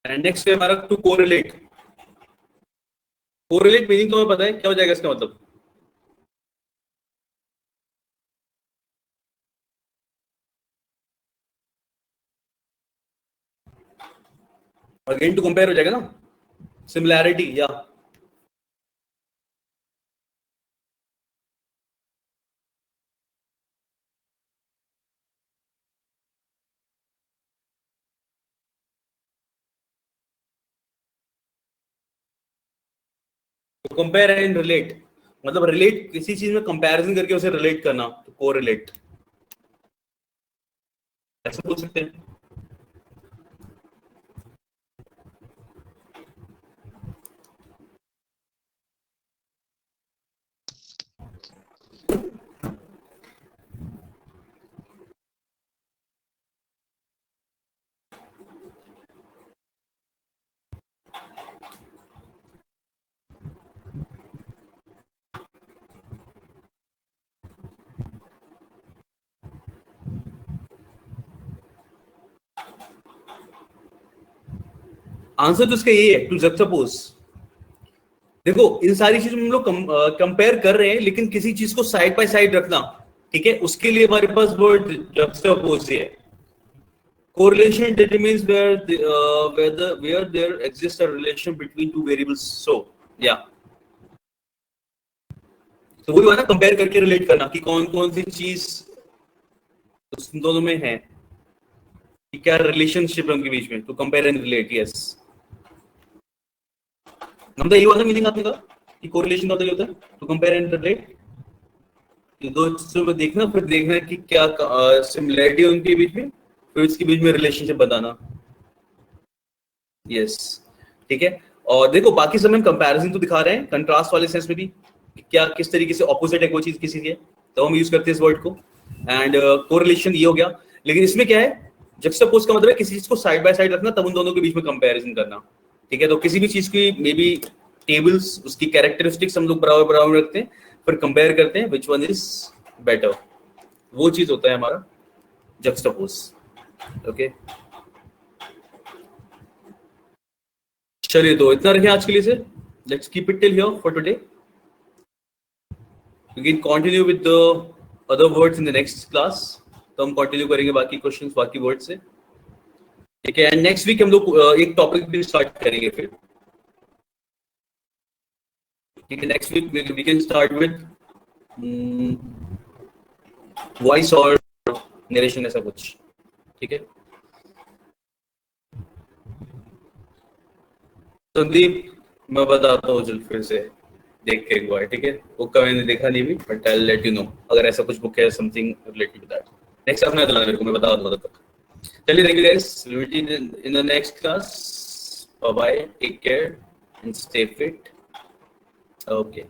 Speaker 1: and next है हमारा टू कोरिलेट। कोरिलेट मीनिंग तो हमें पता है क्या हो जाएगा इसका मतलब? अगेन टू कंपेयर हो जाएगा ना, सिमिलैरिटी या तो कंपेयर एंड रिलेट, मतलब रिलेट किसी चीज में कंपैरिजन करके उसे रिलेट करना, तो कोरिलेट ऐसे बोल सकते हैं। आंसर तो इसका ये है, टू जक्सटापोज। देखो, इन सारी चीजों में हम लोग कंपेयर कर रहे हैं, लेकिन किसी चीज को साइड बाय साइड रखना, ठीक है, उसके लिए हमारे पास वर्ड जक्सटापोज है। correlation determines where there exists a relation between two variables, so yeah, तो वही हुआ ना, कंपेयर करके रिलेट करना कि कौन कौन सी चीज उस दोनों में है, कि क्या रिलेशनशिप है उनके बीच में, तो कंपेयर एंड रिलेट, यस। हम तो यही वाला मीनिंग आपने कहा कि कोरिलेशन का मतलब ये होता है टू कंपेयर एंड रिलेट, ये दो चीजों को देखना, फिर देखना कि क्या सिमिलरिटी है उनके बीच में, फिर इसके बीच में रिलेशनशिप बताना, यस, ठीक है। और देखो, बाकी सब में कंपैरिजन तो दिखा रहे हैं, कंट्रास्ट वाले सेंस में भी क्या किस तरीके से ऑपोजिट है कोई चीज किसी के, तो हम यूज करते हैं इस वर्ड को। एंड कोरिलेशन ये हो गया, लेकिन इसमें क्या है, जक्सटापोज का मतलब है किसी चीज को साइड बाय साइड रखना, तब उन दोनों के बीच में कंपैरिजन करना, ठीक है। तो किसी भी चीज की मे बी टेबल्स, उसकी कैरेक्टरिस्टिक्स हम लोग बराबर बराबर रखते हैं, फिर कंपेयर करते हैं विच वन इज बेटर, वो चीज होता है हमारा जक्सटापोज। ओके, चलिए, तो इतना रखें आज के लिए से, let's keep it till here for today. We can continue with the other words in the next class, तो हम कंटिन्यू करेंगे बाकी क्वेश्चंस बाकी वर्ड से, ठीक है। एंड नेक्स्ट वीक हम लोग एक टॉपिक भी स्टार्ट करेंगे फिर, ठीक है। Next week we can start with voice और नरेशन, ऐसा कुछ, ठीक है। संदीप, मैं बताता हूँ जल्द फिर से, देख के एक बार, ठीक है। बुक का मैंने देखा नहीं भी, but I let you know अगर ऐसा कुछ बुक है something related to that. Next class में बताना मेरे को, मैं बता दूंगा तब तक। चलिए, thank you guys, meet in the next class. Bye bye, take care and stay fit. Okay.